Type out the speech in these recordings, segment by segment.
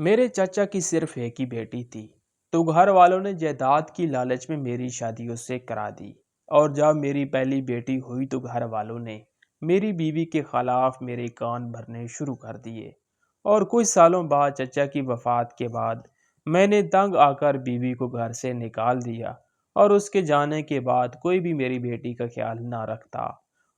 میرے چچا کی صرف ایک ہی بیٹی تھی، تو گھر والوں نے جائیداد کی لالچ میں میری شادی اس سے کرا دی۔ اور جب میری پہلی بیٹی ہوئی تو گھر والوں نے میری بیوی کے خلاف میرے کان بھرنے شروع کر دیے۔ اور کچھ سالوں بعد چچا کی وفات کے بعد میں نے تنگ آ کر بیوی کو گھر سے نکال دیا، اور اس کے جانے کے بعد کوئی بھی میری بیٹی کا خیال نہ رکھتا،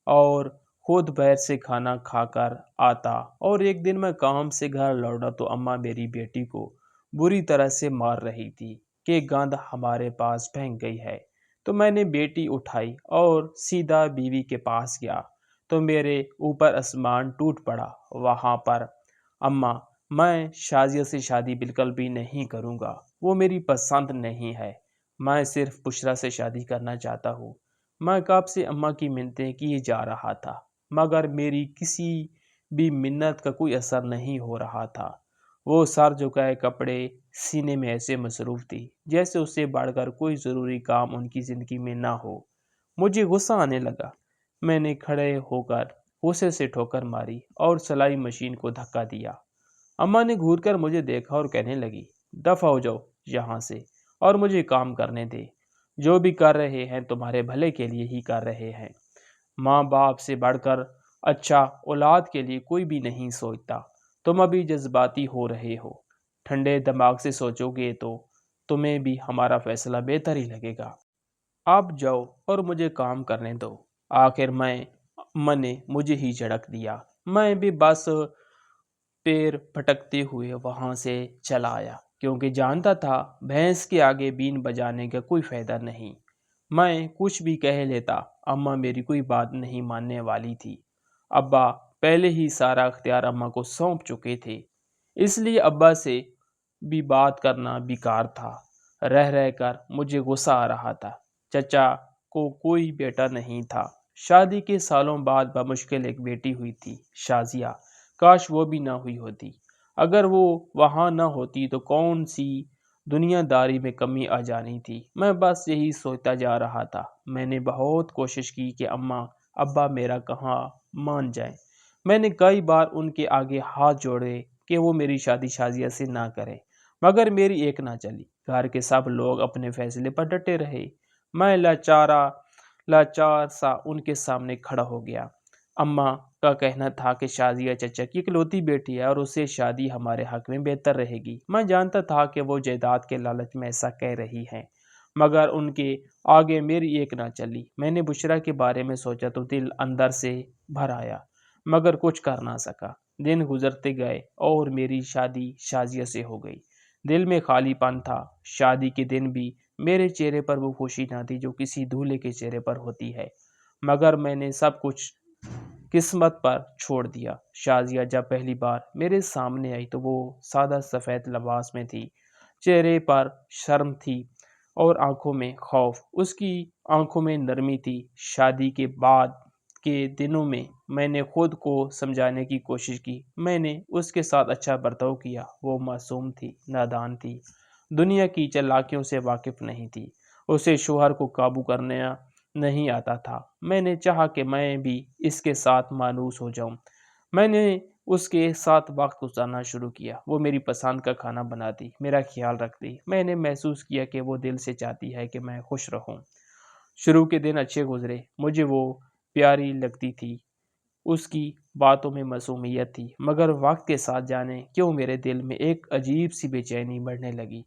اور خود بیر سے کھانا کھا کر آتا۔ اور ایک دن میں کام سے گھر لوٹا تو اماں میری بیٹی کو بری طرح سے مار رہی تھی کہ گند ہمارے پاس پھینک گئی ہے۔ تو میں نے بیٹی اٹھائی اور سیدھا بیوی کے پاس گیا تو میرے اوپر آسمان ٹوٹ پڑا۔ وہاں پر اماں، میں شازیہ سے شادی بالکل بھی نہیں کروں گا، وہ میری پسند نہیں ہے، میں صرف بشریٰ سے شادی کرنا چاہتا ہوں۔ میں کب سے اماں کی منتیں کیے جا رہا تھا، مگر میری کسی بھی منت کا کوئی اثر نہیں ہو رہا تھا۔ وہ سر جھکائے کپڑے سینے میں ایسے مصروف تھی جیسے اس سے بڑھ کر کوئی ضروری کام ان کی زندگی میں نہ ہو۔ مجھے غصہ آنے لگا۔ میں نے کھڑے ہو کر غصے سے ٹھوکر ماری اور سلائی مشین کو دھکا دیا۔ اماں نے گھور کر مجھے دیکھا اور کہنے لگی، دفع ہو جاؤ یہاں سے اور مجھے کام کرنے دے۔ جو بھی کر رہے ہیں تمہارے بھلے کے لیے ہی کر رہے ہیں۔ ماں باپ سے بڑھ کر اچھا اولاد کے لیے کوئی بھی نہیں سوچتا۔ تم ابھی جذباتی ہو رہے ہو، ٹھنڈے دماغ سے سوچو گے تو تمہیں بھی ہمارا فیصلہ بہتر ہی لگے گا۔ آپ جاؤ اور مجھے کام کرنے دو۔ آخر من نے مجھے ہی جھڑک دیا۔ میں بھی بس پیر پھٹکتے ہوئے وہاں سے چلا آیا، کیونکہ جانتا تھا بھینس کے آگے بین بجانے کا کوئی فائدہ نہیں۔ میں کچھ بھی کہہ لیتا، اماں میری کوئی بات نہیں ماننے والی تھی۔ ابا پہلے ہی سارا اختیار اماں کو سونپ چکے تھے، اس لیے ابا سے بھی بات کرنا بیکار تھا۔ رہ رہ کر مجھے غصہ آ رہا تھا۔ چچا کو کوئی بیٹا نہیں تھا۔ شادی کے سالوں بعد بمشکل ایک بیٹی ہوئی تھی، شازیہ۔ کاش وہ بھی نہ ہوئی ہوتی۔ اگر وہ وہاں نہ ہوتی تو کون سی دنیا داری میں کمی آ جانی تھی۔ میں بس یہی سوچتا جا رہا تھا۔ میں نے بہت کوشش کی کہ اماں ابا میرا کہاں مان جائیں۔ میں نے کئی بار ان کے آگے ہاتھ جوڑے کہ وہ میری شادی شازیہ سے نہ کریں، مگر میری ایک نہ چلی۔ گھر کے سب لوگ اپنے فیصلے پر ڈٹے رہے۔ میں لاچار سا ان کے سامنے کھڑا ہو گیا۔ اماں کا کہنا تھا کہ شازیہ چچا کی اکلوتی بیٹی ہے اور اسے شادی ہمارے حق میں بہتر رہے گی۔ میں جانتا تھا کہ وہ جائیداد کے لالچ میں ایسا کہہ رہی ہیں، مگر ان کے آگے میری ایک نہ چلی۔ میں نے بشریٰ کے بارے میں سوچا تو دل اندر سے بھر آیا، مگر کچھ کر نہ سکا۔ دن گزرتے گئے اور میری شادی شازیہ سے ہو گئی۔ دل میں خالی پن تھا۔ شادی کے دن بھی میرے چہرے پر وہ خوشی نہ تھی جو کسی دولہے کے چہرے پر ہوتی ہے، مگر میں نے سب کچھ قسمت پر چھوڑ دیا۔ شازیہ جب پہلی بار میرے سامنے آئی تو وہ سادہ سفید لباس میں تھی۔ چہرے پر شرم تھی اور آنکھوں میں خوف۔ اس کی آنکھوں میں نرمی تھی۔ شادی کے بعد کے دنوں میں نے خود کو سمجھانے کی کوشش کی۔ میں نے اس کے ساتھ اچھا برتاؤ کیا۔ وہ معصوم تھی، نادان تھی، دنیا کی چالاکیوں سے واقف نہیں تھی۔ اسے شوہر کو قابو کرنا نہیں آتا تھا۔ میں نے چاہا کہ میں بھی اس کے ساتھ مانوس ہو جاؤں۔ میں نے اس کے ساتھ وقت گزارنا شروع کیا۔ وہ میری پسند کا کھانا بناتی، میرا خیال رکھتی۔ میں نے محسوس کیا کہ وہ دل سے چاہتی ہے کہ میں خوش رہوں۔ شروع کے دن اچھے گزرے۔ مجھے وہ پیاری لگتی تھی، اس کی باتوں میں معصومیت تھی، مگر وقت کے ساتھ جانے کیوں میرے دل میں ایک عجیب سی بے چینی بڑھنے لگی۔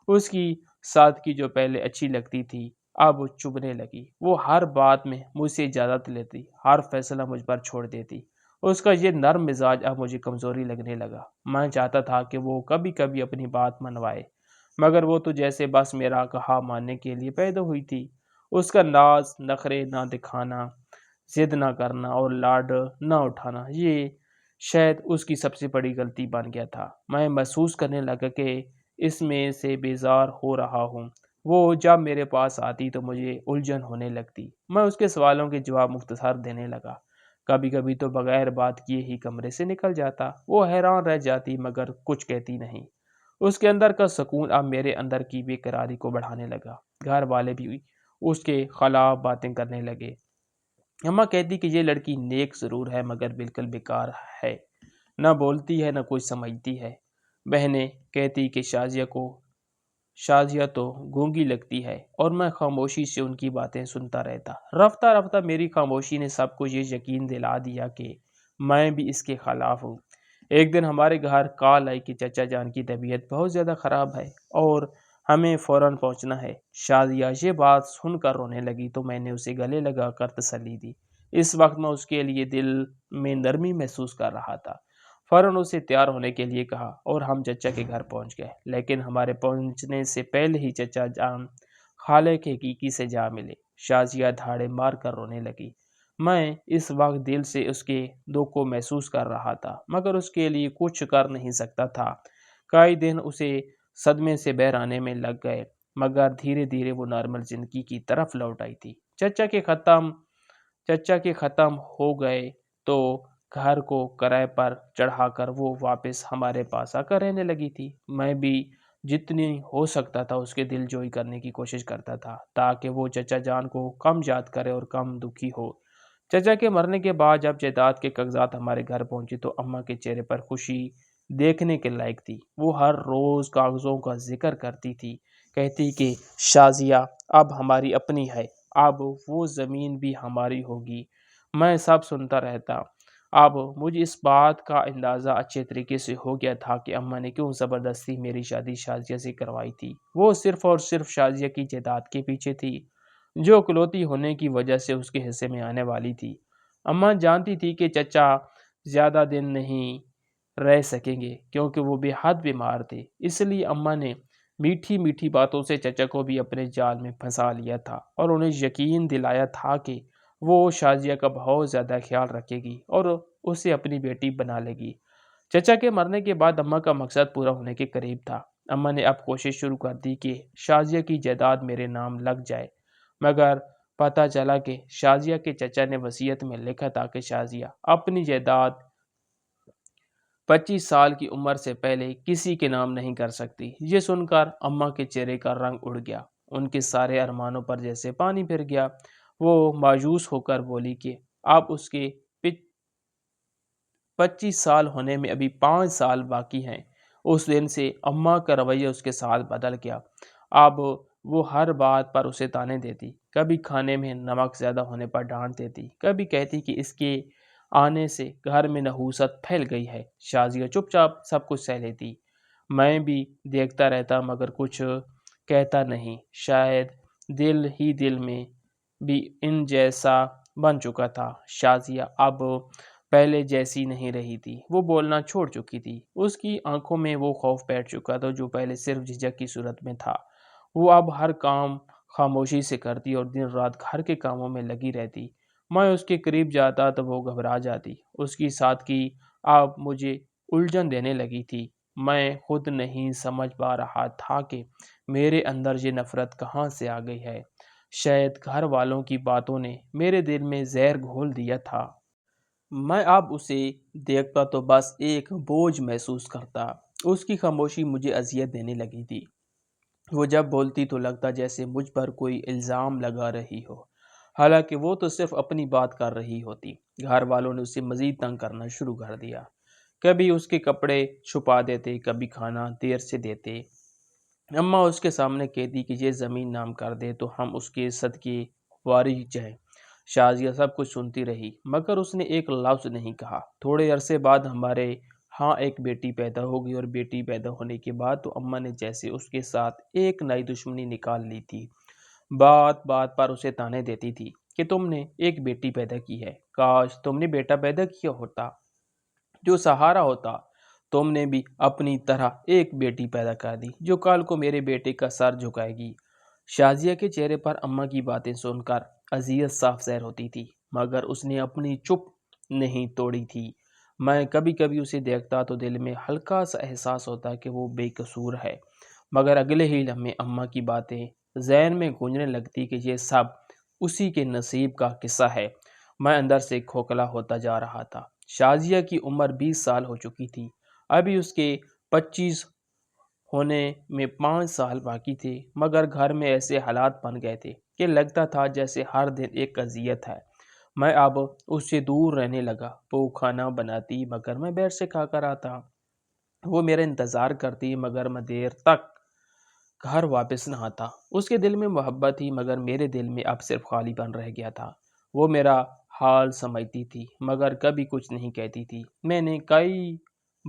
اس کی سادگی جو پہلے اچھی لگتی تھی اب چبھنے لگی۔ وہ ہر بات میں مجھ سے اجازت لیتی، ہر فیصلہ مجھ پر چھوڑ دیتی۔ اس کا یہ نرم مزاج اب مجھے کمزوری لگنے لگا۔ میں چاہتا تھا کہ وہ کبھی کبھی اپنی بات منوائے، مگر وہ تو جیسے بس میرا کہا ماننے کے لیے پیدا ہوئی تھی۔ اس کا ناز، نخرے نہ دکھانا، ضد نہ کرنا اور لاڈ نہ اٹھانا، یہ شاید اس کی سب سے بڑی غلطی بن گیا تھا۔ میں محسوس کرنے لگا کہ اس میں سے بیزار ہو رہا ہوں۔ وہ جب میرے پاس آتی تو مجھے الجھن ہونے لگتی۔ میں اس کے سوالوں کے جواب مختصر دینے لگا، کبھی کبھی تو بغیر بات کیے ہی کمرے سے نکل جاتا۔ وہ حیران رہ جاتی مگر کچھ کہتی نہیں۔ اس کے اندر کا سکون اب میرے اندر کی بے قراری کو بڑھانے لگا۔ گھر والے بھی اس کے خلاف باتیں کرنے لگے۔ اماں کہتی کہ یہ لڑکی نیک ضرور ہے مگر بالکل بیکار ہے، نہ بولتی ہے نہ کچھ سمجھتی ہے۔ بہنیں کہتی کہ شازیہ تو گونگی لگتی ہے، اور میں خاموشی سے ان کی باتیں سنتا رہتا۔ رفتہ رفتہ میری خاموشی نے سب کو یہ یقین دلا دیا کہ میں بھی اس کے خلاف ہوں۔ ایک دن ہمارے گھر کال آئی کہ چچا جان کی طبیعت بہت زیادہ خراب ہے اور ہمیں فوراً پہنچنا ہے۔ شازیہ یہ بات سن کر رونے لگی تو میں نے اسے گلے لگا کر تسلی دی۔ اس وقت میں اس کے لیے دل میں نرمی محسوس کر رہا تھا۔ فوراً اسے تیار ہونے کے لیے کہا اور ہم چچا کے گھر پہنچ گئے، لیکن ہمارے پہنچنے سے پہلے ہی چچا جان خالے کے حقیقی سے جا ملے۔ شازیہ دھاڑے مار کر رونے لگی۔ میں اس وقت دل سے اس کے دکھ کو محسوس کر رہا تھا، مگر اس کے لیے کچھ کر نہیں سکتا تھا۔ کئی دن اسے صدمے سے باہر آنے میں لگ گئے، مگر دھیرے دھیرے وہ نارمل زندگی کی طرف لوٹ آئی تھی۔ چچا کے ختم ہو گئے تو گھر کو کرائے پر چڑھا کر وہ واپس ہمارے پاس آ کر رہنے لگی تھی۔ میں بھی جتنی ہو سکتا تھا اس کے دل جوئی کرنے کی کوشش کرتا تھا تاکہ وہ چچا جان کو کم یاد کرے اور کم دکھی ہو۔ چچا کے مرنے کے بعد جب جائیداد کے کاغذات ہمارے گھر پہنچی تو اماں کے چہرے پر خوشی دیکھنے کے لائق تھی۔ وہ ہر روز کاغذوں کا ذکر کرتی تھی، کہتی کہ شازیہ اب ہماری اپنی ہے، اب وہ زمین بھی ہماری ہوگی۔ میں سب سنتا رہتا۔ اب مجھے اس بات کا اندازہ اچھے طریقے سے ہو گیا تھا کہ اماں نے کیوں زبردستی میری شادی شازیہ سے کروائی تھی۔ وہ صرف اور صرف شازیہ کی جائیداد کے پیچھے تھی، جو اکلوتی ہونے کی وجہ سے اس کے حصے میں آنے والی تھی۔ اماں جانتی تھی کہ چچا زیادہ دن نہیں رہ سکیں گے کیونکہ وہ بے حد بیمار تھے، اس لیے اماں نے میٹھی میٹھی باتوں سے چچا کو بھی اپنے جال میں پھنسا لیا تھا اور انہیں یقین دلایا تھا کہ وہ شازیہ کا بہت زیادہ خیال رکھے گی اور اسے اپنی بیٹی بنا لے گی۔ چچا کے مرنے کے بعد اماں کا مقصد پورا ہونے کے قریب تھا۔ اماں نے اب کوشش شروع کر دی کہ شازیہ کی جائیداد میرے نام لگ جائے، مگر پتہ چلا کہ شازیہ کے چچا نے وصیت میں لکھا تھا کہ شازیہ اپنی جائیداد 25 سال کی عمر سے پہلے کسی کے نام نہیں کر سکتی۔ یہ سن کر اماں کے چہرے کا رنگ اڑ گیا، ان کے سارے ارمانوں پر جیسے پانی پھر گیا۔ وہ مایوس ہو کر بولی کہ اب اس کے 25 سال ہونے میں ابھی 5 سال باقی ہیں۔ اس دن سے اماں کا رویہ اس کے ساتھ بدل گیا۔ اب وہ ہر بات پر اسے تانے دیتی، کبھی کھانے میں نمک زیادہ ہونے پر ڈانٹ دیتی، کبھی کہتی کہ اس کے آنے سے گھر میں نحوست پھیل گئی ہے۔ شازیہ چپ چاپ سب کچھ سہ لیتی، میں بھی دیکھتا رہتا مگر کچھ کہتا نہیں۔ شاید دل ہی دل میں بھی ان جیسا بن چکا تھا۔ شازیہ اب پہلے جیسی نہیں رہی تھی، وہ بولنا چھوڑ چکی تھی، اس کی آنکھوں میں وہ خوف بیٹھ چکا تھا جو پہلے صرف جھجک کی صورت میں تھا۔ وہ اب ہر کام خاموشی سے کرتی اور دن رات گھر کے کاموں میں لگی رہتی۔ میں اس کے قریب جاتا تو وہ گھبرا جاتی۔ اس کی سادگی اب مجھے الجھن دینے لگی تھی۔ میں خود نہیں سمجھ پا رہا تھا کہ میرے اندر یہ نفرت کہاں سے آ گئی ہے۔ شاید گھر والوں کی باتوں نے میرے دل میں زہر گھول دیا تھا۔ میں اب اسے دیکھتا تو بس ایک بوجھ محسوس کرتا۔ اس کی خاموشی مجھے اذیت دینے لگی تھی۔ وہ جب بولتی تو لگتا جیسے مجھ پر کوئی الزام لگا رہی ہو، حالانکہ وہ تو صرف اپنی بات کر رہی ہوتی۔ گھر والوں نے اسے مزید تنگ کرنا شروع کر دیا، کبھی اس کے کپڑے چھپا دیتے، کبھی کھانا دیر سے دیتے۔ اماں اس کے سامنے کہتی کہ یہ زمین نام کر دے تو ہم اس کے صدقے وارث جائیں۔ شازیہ سب کچھ سنتی رہی مگر اس نے ایک لفظ نہیں کہا۔ تھوڑے عرصے بعد ہمارے ہاں ایک بیٹی پیدا ہو گئی اور بیٹی پیدا ہونے کے بعد تو اماں نے جیسے اس کے ساتھ ایک نئی دشمنی نکال لی تھی۔ بات بات پر اسے تانے دیتی تھی کہ تم نے ایک بیٹی پیدا کی ہے، کاش تم نے بیٹا پیدا کیا ہوتا جو سہارا ہوتا۔ تم نے بھی اپنی طرح ایک بیٹی پیدا کر دی جو کل کو میرے بیٹے کا سر جھکائے گی۔ شازیہ کے چہرے پر اماں کی باتیں سن کر اذیت صاف ظاہر ہوتی تھی، مگر اس نے اپنی چپ نہیں توڑی تھی۔ میں کبھی کبھی اسے دیکھتا تو دل میں ہلکا سا احساس ہوتا کہ وہ بے قصور ہے، مگر اگلے ہی لمحے اماں کی باتیں ذہن میں گونجنے لگتی کہ یہ سب اسی کے نصیب کا قصہ ہے۔ میں اندر سے کھوکھلا ہوتا جا رہا تھا۔ شازیہ کی عمر 20 سال ہو چکی تھی، ابھی اس کے 25 ہونے میں 5 سال باقی تھے، مگر گھر میں ایسے حالات بن گئے تھے کہ لگتا تھا جیسے ہر دن ایک اذیت ہے۔ میں اب اس سے دور رہنے لگا۔ وہ کھانا بناتی مگر میں باہر سے کھا کر آتا۔ وہ میرا انتظار کرتی مگر میں دیر تک گھر واپس نہ آتا۔ اس کے دل میں محبت تھی مگر میرے دل میں اب صرف خالی پن رہ گیا تھا۔ وہ میرا حال سمجھتی تھی مگر کبھی کچھ نہیں کہتی تھی۔ میں نے کئی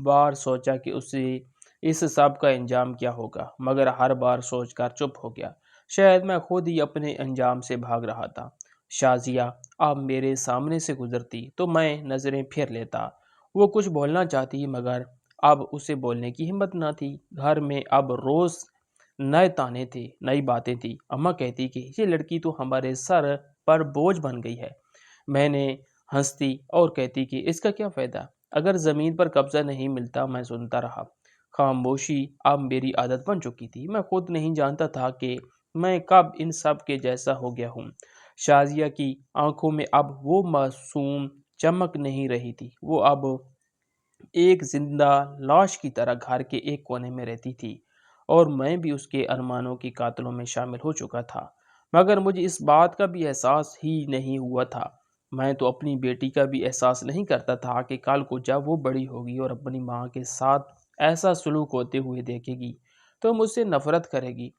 بار سوچا کہ اسے اس سب کا انجام کیا ہوگا مگر ہر بار سوچ کر چپ ہو گیا۔ شاید میں خود ہی اپنے انجام سے بھاگ رہا تھا۔ شازیہ اب میرے سامنے سے گزرتی تو میں نظریں پھیر لیتا۔ وہ کچھ بولنا چاہتی مگر اب اسے بولنے کی ہمت نہ تھی۔ گھر میں اب روز نئے تانے تھے، نئی باتیں تھی۔ اماں کہتی کہ یہ لڑکی تو ہمارے سر پر بوجھ بن گئی ہے۔ میں نے ہنستی اور کہتی کہ اس کا کیا فائدہ؟ اگر زمین پر قبضہ نہیں ملتا۔ میں سنتا رہا۔ خاموشی اب میری عادت بن چکی تھی۔ میں خود نہیں جانتا تھا کہ میں کب ان سب کے جیسا ہو گیا ہوں۔ شازیہ کی آنکھوں میں اب وہ معصوم چمک نہیں رہی تھی۔ وہ اب ایک زندہ لاش کی طرح گھر کے ایک کونے میں رہتی تھی اور میں بھی اس کے ارمانوں کی قاتلوں میں شامل ہو چکا تھا مگر مجھے اس بات کا بھی احساس ہی نہیں ہوا تھا۔ میں تو اپنی بیٹی کا بھی احساس نہیں کرتا تھا کہ کل کو جب وہ بڑی ہوگی اور اپنی ماں کے ساتھ ایسا سلوک ہوتے ہوئے دیکھے گی تو مجھ سے نفرت کرے گی۔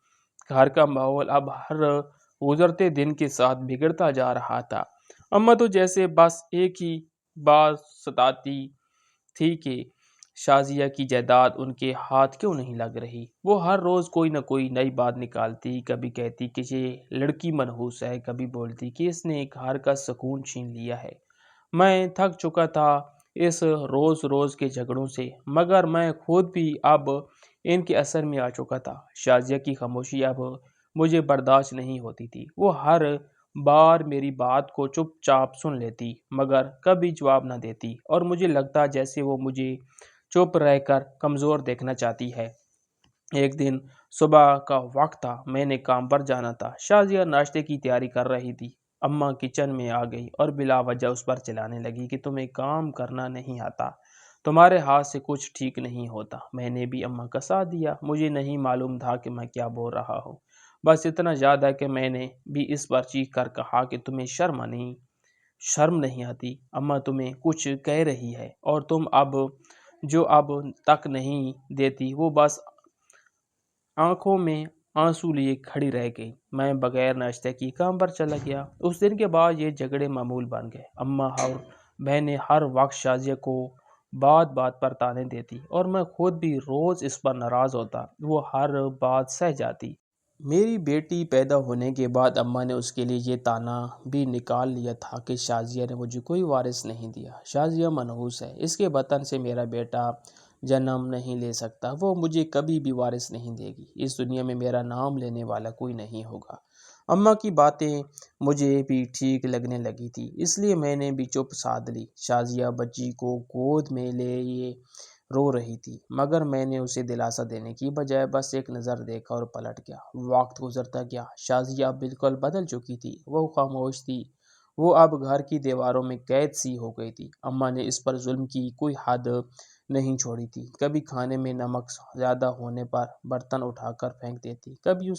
گھر کا ماحول اب ہر گزرتے دن کے ساتھ بگڑتا جا رہا تھا۔ اماں تو جیسے بس ایک ہی بات ستاتی تھی کہ شازیہ کی جائیداد ان کے ہاتھ کیوں نہیں لگ رہی۔ وہ ہر روز کوئی نہ کوئی نئی بات نکالتی، کبھی کہتی کہ یہ لڑکی منحوس ہے، کبھی بولتی کہ اس نے گھر کا سکون چھین لیا ہے۔ میں تھک چکا تھا اس روز روز کے جھگڑوں سے مگر میں خود بھی اب ان کے اثر میں آ چکا تھا۔ شازیہ کی خاموشی اب مجھے برداشت نہیں ہوتی تھی۔ وہ ہر بار میری بات کو چپ چاپ سن لیتی مگر کبھی جواب نہ دیتی اور مجھے لگتا جیسے وہ مجھے چپ رہ کر کمزور دیکھنا چاہتی ہے۔ ایک دن صبح کا وقت تھا، میں نے کام پر جانا تھا۔ شازیہ ناشتے کی تیاری کر رہی تھی۔ اماں کچن میں آ گئی اور بلا وجہ اس پر چلانے لگی کہ تمہیں کام کرنا نہیں آتا، تمہارے ہاتھ سے کچھ ٹھیک نہیں ہوتا۔ میں نے بھی اماں کا ساتھ دیا۔ مجھے نہیں معلوم تھا کہ میں کیا بول رہا ہوں، بس اتنا یاد ہے کہ میں نے بھی اس پر چیخ کر کہا کہ تمہیں شرم نہیں آتی؟ اماں تمہیں کچھ کہہ رہی ہے اور تم اب تک نہیں دیتی۔ وہ بس آنکھوں میں آنسو لیے کھڑی رہ گئی۔ میں بغیر ناشتے کی کام پر چلا گیا۔ اس دن کے بعد یہ جھگڑے معمول بن گئے۔ اماں اور بہنیں ہر وقت شازیہ کو بات بات پر تانے دیتی اور میں خود بھی روز اس پر ناراض ہوتا۔ وہ ہر بات سہ جاتی۔ میری بیٹی پیدا ہونے کے بعد اماں نے اس کے لیے یہ طعنہ بھی نکال لیا تھا کہ شازیہ نے مجھے کوئی وارث نہیں دیا، شازیہ منحوس ہے، اس کے بطن سے میرا بیٹا جنم نہیں لے سکتا، وہ مجھے کبھی بھی وارث نہیں دے گی، اس دنیا میں میرا نام لینے والا کوئی نہیں ہوگا۔ اماں کی باتیں مجھے بھی ٹھیک لگنے لگی تھی، اس لیے میں نے بھی چپ سادھ لی۔ شازیہ بچی کو گود میں لیے رو رہی تھی مگر میں نے اسے دلاسا دینے کی بجائے بس ایک نظر دیکھا اور پلٹ گیا۔ وقت گزرتا گیا۔ شازیہ بالکل بدل چکی تھی۔ وہ خاموش تھی۔ وہ اب گھر کی دیواروں میں قید سی ہو گئی تھی۔ اماں نے اس پر ظلم کی کوئی حد نہیں چھوڑی تھی۔ کبھی کھانے میں نمک زیادہ ہونے پر برتن اٹھا کر پھینک دیتی، کبھی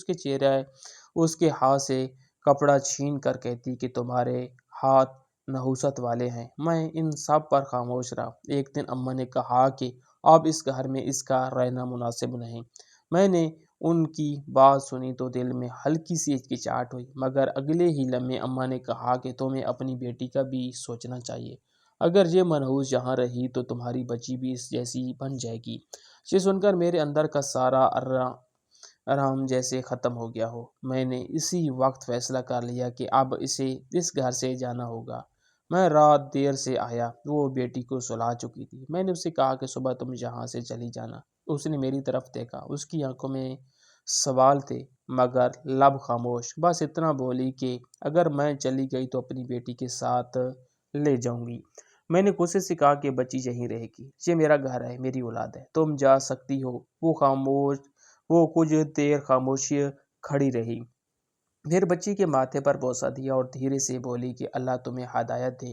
اس کے ہاتھ سے کپڑا چھین کر کہتی کہ تمہارے ہاتھ نحوست والے ہیں۔ میں ان سب پر خاموش رہا۔ ایک دن اماں نے کہا کہ اب اس گھر میں اس کا رہنا مناسب نہیں۔ میں نے ان کی بات سنی تو دل میں ہلکی سی ہچکچاہٹ ہوئی مگر اگلے ہی لمحے اماں نے کہا کہ تمہیں اپنی بیٹی کا بھی سوچنا چاہیے، اگر یہ منحوس یہاں رہی تو تمہاری بچی بھی اس جیسی بن جائے گی۔ یہ سن کر میرے اندر کا سارا آرام جیسے ختم ہو گیا ہو۔ میں نے اسی وقت فیصلہ کر لیا کہ اب اسے اس گھر سے جانا ہوگا۔ میں رات دیر سے آیا، وہ بیٹی کو سلا چکی تھی۔ میں نے اسے کہا کہ صبح تم یہاں سے چلی جانا۔ اس نے میری طرف دیکھا، اس کی آنکھوں میں سوال تھے مگر لب خاموش۔ بس اتنا بولی کہ اگر میں چلی گئی تو اپنی بیٹی کے ساتھ لے جاؤں گی۔ میں نے غصے سے کہا کہ بچی یہیں رہے گی، یہ میرا گھر ہے، میری اولاد ہے، تم جا سکتی ہو۔ وہ کچھ دیر خاموش کھڑی رہی، پھر بچی کے ماتھے پر بوسہ دیا اور دھیرے سے بولی کہ اللہ تمہیں ہدایت دے۔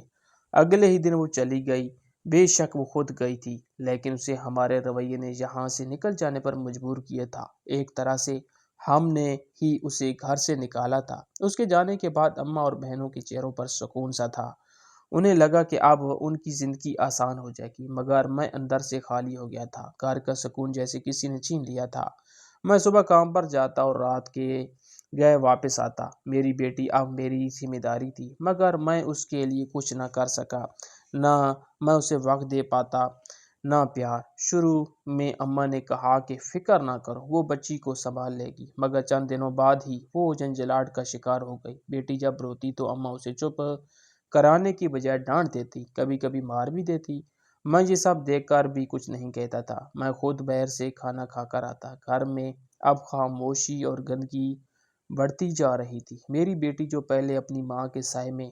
اگلے ہی دن وہ چلی گئی۔ بے شک وہ خود گئی تھی لیکن اسے ہمارے رویے نے یہاں سے نکل جانے پر مجبور کیا تھا۔ ایک طرح سے ہم نے ہی اسے گھر سے نکالا تھا۔ اس کے جانے کے بعد اماں اور بہنوں کے چہروں پر سکون سا تھا۔ انہیں لگا کہ اب ان کی زندگی آسان ہو جائے گی، مگر میں اندر سے خالی ہو گیا تھا۔ گھر کا سکون جیسے کسی نے چھین لیا تھا۔ میں صبح کام پر جاتا اور رات کے گئے واپس آتا۔ میری بیٹی اب میری ذمہ داری تھی، مگر میں اس کے لیے کچھ نہ کر سکا۔ نہ میں اسے وقت دے پاتا، نہ پیار۔ شروع میں اماں نے کہا کہ فکر نہ کرو، وہ بچی کو سنبھال لے گی، مگر چند دنوں بعد ہی وہ جھنجھلاہٹ کا شکار ہو گئی۔ بیٹی جب روتی تو اماں اسے چپ کرانے کی بجائے ڈانٹ دیتی، کبھی کبھی مار بھی دیتی۔ میں یہ سب دیکھ کر بھی کچھ نہیں کہتا تھا۔ میں خود باہر سے کھانا کھا کر آتا۔ گھر میں اب خاموشی اور گندگی بڑھتی جا رہی تھی۔ میری بیٹی جو پہلے اپنی ماں کے سائے میں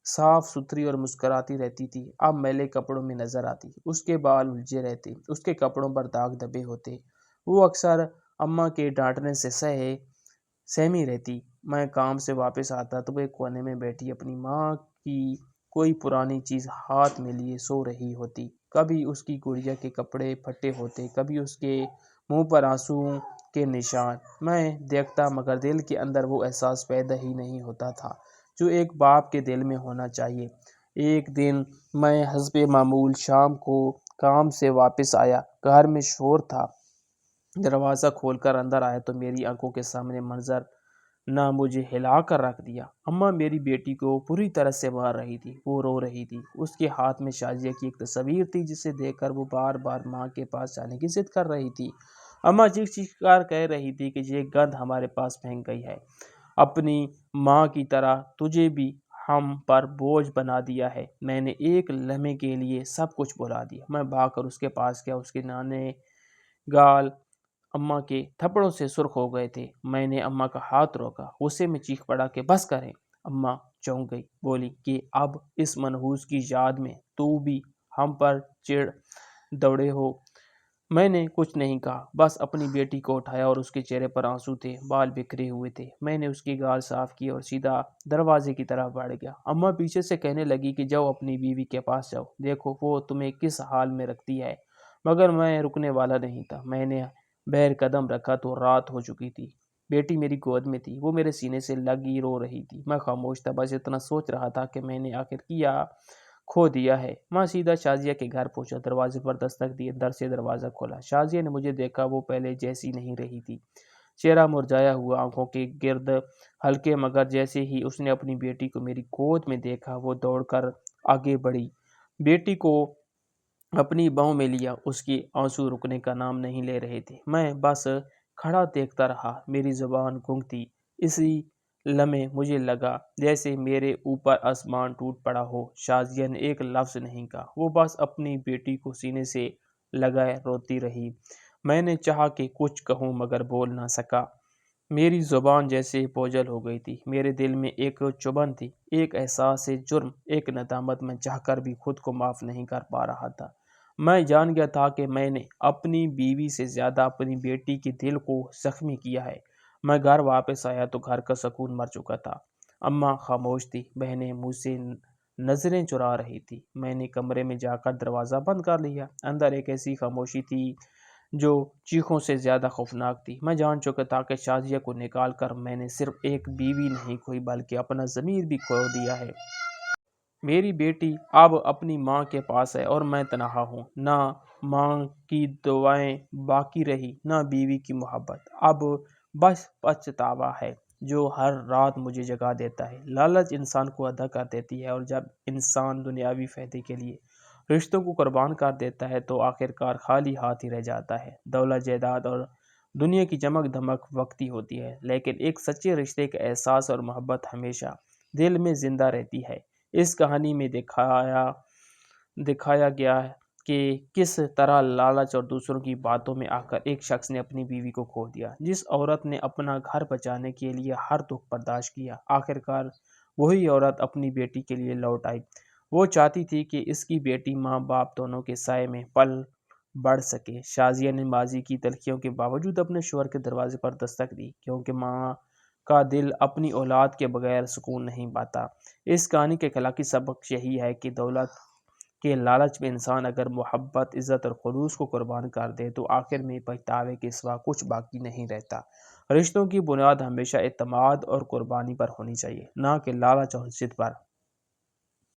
صاف ستھری اور مسکراتی رہتی تھی، اب میلے کپڑوں میں نظر آتی۔ اس کے بال الجھے رہتے، اس کے کپڑوں پر داغ دبے ہوتے۔ وہ اکثر اماں کے ڈانٹنے سے سہمی رہتی۔ میں کام سے واپس آتا تو وہ ایک کونے میں بیٹھی اپنی ماں کی کوئی پرانی چیز ہاتھ میں لیے سو رہی ہوتی۔ کبھی اس کی گڑیا کے کپڑے پھٹے ہوتے، کبھی اس کے منہ پر آنسو کے نشان۔ میں دیکھتا، مگر دل کے اندر وہ احساس پیدا ہی نہیں ہوتا تھا جو ایک باپ کے دل میں ہونا چاہیے۔ ایک دن میں حسب معمول شام کو کام سے واپس آیا۔ گھر میں شور تھا۔ دروازہ کھول کر اندر آیا تو میری آنکھوں کے سامنے منظر نہ مجھے ہلا کر رکھ دیا۔ اماں میری بیٹی کو پوری طرح سے مار رہی تھی۔ وہ رو رہی تھی۔ اس کے ہاتھ میں شازیہ کی ایک تصویر تھی جسے دیکھ کر وہ بار بار ماں کے پاس جانے کی ضد کر رہی تھی۔ اماں چیخ چیخ کر کہہ رہی تھی کہ یہ گند ہمارے پاس پھینک گئی ہے۔ اپنی ماں کی طرح تجھے بھی ہم پر بوجھ بنا دیا ہے۔ میں نے ایک لمحے کے لیے سب کچھ بھلا دیا۔ میں بھاگ کر اس کے پاس گیا۔ اس کے نانے گال اماں کے تھپڑوں سے سرخ ہو گئے تھے۔ میں نے اماں کا ہاتھ روکا۔ غصے میں چیخ پڑا کہ بس کریں۔ اماں چونک گئی، بولی کہ اب اس منحوس کی یاد میں تو بھی ہم پر چڑھ دوڑے ہو۔ میں نے کچھ نہیں کہا، بس اپنی بیٹی کو اٹھایا اور اس کے چہرے پر آنسو تھے، بال بکھرے ہوئے تھے۔ میں نے اس کی گال صاف کی اور سیدھا دروازے کی طرف بڑھ گیا۔ اماں پیچھے سے کہنے لگی کہ جاؤ اپنی بیوی کے پاس جاؤ، دیکھو وہ تمہیں کس حال میں رکھتی ہے۔ مگر میں رکنے والا نہیں تھا۔ میں نے باہر قدم رکھا تو رات ہو چکی تھی۔ بیٹی میری گود میں تھی، وہ میرے سینے سے لگی رو رہی تھی۔ میں خاموش تھا، بس اتنا سوچ رہا تھا کہ میں نے آخر کیا کھو دیا ہے۔ میں سیدھا شازیہ کے گھر پہنچا، دروازے پر دستک دی، اندر سے دروازہ کھولا۔ شازیہ نے مجھے دیکھا، وہ پہلے جیسی نہیں رہی تھی، چہرہ مرجھایا ہوا، آنکھوں کے گرد ہلکے، مگر جیسے ہی اس نے اپنی بیٹی کو میری گود میں دیکھا وہ دوڑ کر آگے بڑھی، بیٹی کو اپنی باہوں میں لیا۔ اس کی آنسو رکنے کا نام نہیں لے رہے تھے۔ میں بس کھڑا دیکھتا رہا، میری زبان گنگ تھی۔ اسی لمحے مجھے لگا جیسے میرے اوپر آسمان ٹوٹ پڑا ہو۔ شازیہ نے ایک لفظ نہیں کہا، وہ بس اپنی بیٹی کو سینے سے لگائے روتی رہی۔ میں نے چاہا کہ کچھ کہوں مگر بول نہ سکا۔ میری زبان جیسے بوجھل ہو گئی تھی۔ میرے دل میں ایک چبھن تھی، ایک احساس جرم، ایک ندامت۔ میں چاہ کر بھی خود کو معاف نہیں کر پا رہا تھا۔ میں جان گیا تھا کہ میں نے اپنی بیوی سے زیادہ اپنی بیٹی کے دل کو زخمی کیا ہے۔ میں گھر واپس آیا تو گھر کا سکون مر چکا تھا۔ اماں خاموش تھی، بہنیں مجھ سے نظریں چرا رہی تھی۔ میں نے کمرے میں جا کر دروازہ بند کر لیا۔ اندر ایک ایسی خاموشی تھی جو چیخوں سے زیادہ خوفناک تھی۔ میں جان چکا تھا کہ شازیہ کو نکال کر میں نے صرف ایک بیوی نہیں کھوئی بلکہ اپنا ضمیر بھی کھو دیا ہے۔ میری بیٹی اب اپنی ماں کے پاس ہے اور میں تنہا ہوں۔ نہ ماں کی دعائیں باقی رہی، نہ بیوی کی محبت۔ اب بس پچھتاوا ہے جو ہر رات مجھے جگا دیتا ہے۔ لالچ انسان کو اندھا کر دیتی ہے، اور جب انسان دنیاوی فائدے کے لیے رشتوں کو قربان کر دیتا ہے تو آخرکار خالی ہاتھ ہی رہ جاتا ہے۔ دولت، جائیداد اور دنیا کی چمک دھمک وقتی ہوتی ہے، لیکن ایک سچے رشتے کا احساس اور محبت ہمیشہ دل میں زندہ رہتی ہے۔ اس کہانی میں دکھایا گیا کہ کس طرح لالچ اور دوسروں کی باتوں میں آ کر ایک شخص نے اپنی بیوی کو کھو دیا۔ جس عورت نے اپنا گھر بچانے کے لیے ہر دکھ برداشت کیا، آخرکار وہی عورت اپنی بیٹی کے لیے لوٹ آئی۔ وہ چاہتی تھی کہ اس کی بیٹی ماں باپ دونوں کے سائے میں پل بڑھ سکے۔ شازیہ نے ماضی کی تلخیوں کے باوجود اپنے شوہر کے دروازے پر دستک دی، کیونکہ ماں کا دل اپنی اولاد کے بغیر سکون نہیں پاتا۔ اس کہانی کا اخلاقی سبق یہی ہے کہ دولت کے لالچ میں انسان اگر محبت، عزت اور خلوص کو قربان کر دے تو آخر میں پچھتاوے کے سوا کچھ باقی نہیں رہتا۔ رشتوں کی بنیاد ہمیشہ اعتماد اور قربانی پر ہونی چاہیے، نہ کہ لالچ اور ضد پر۔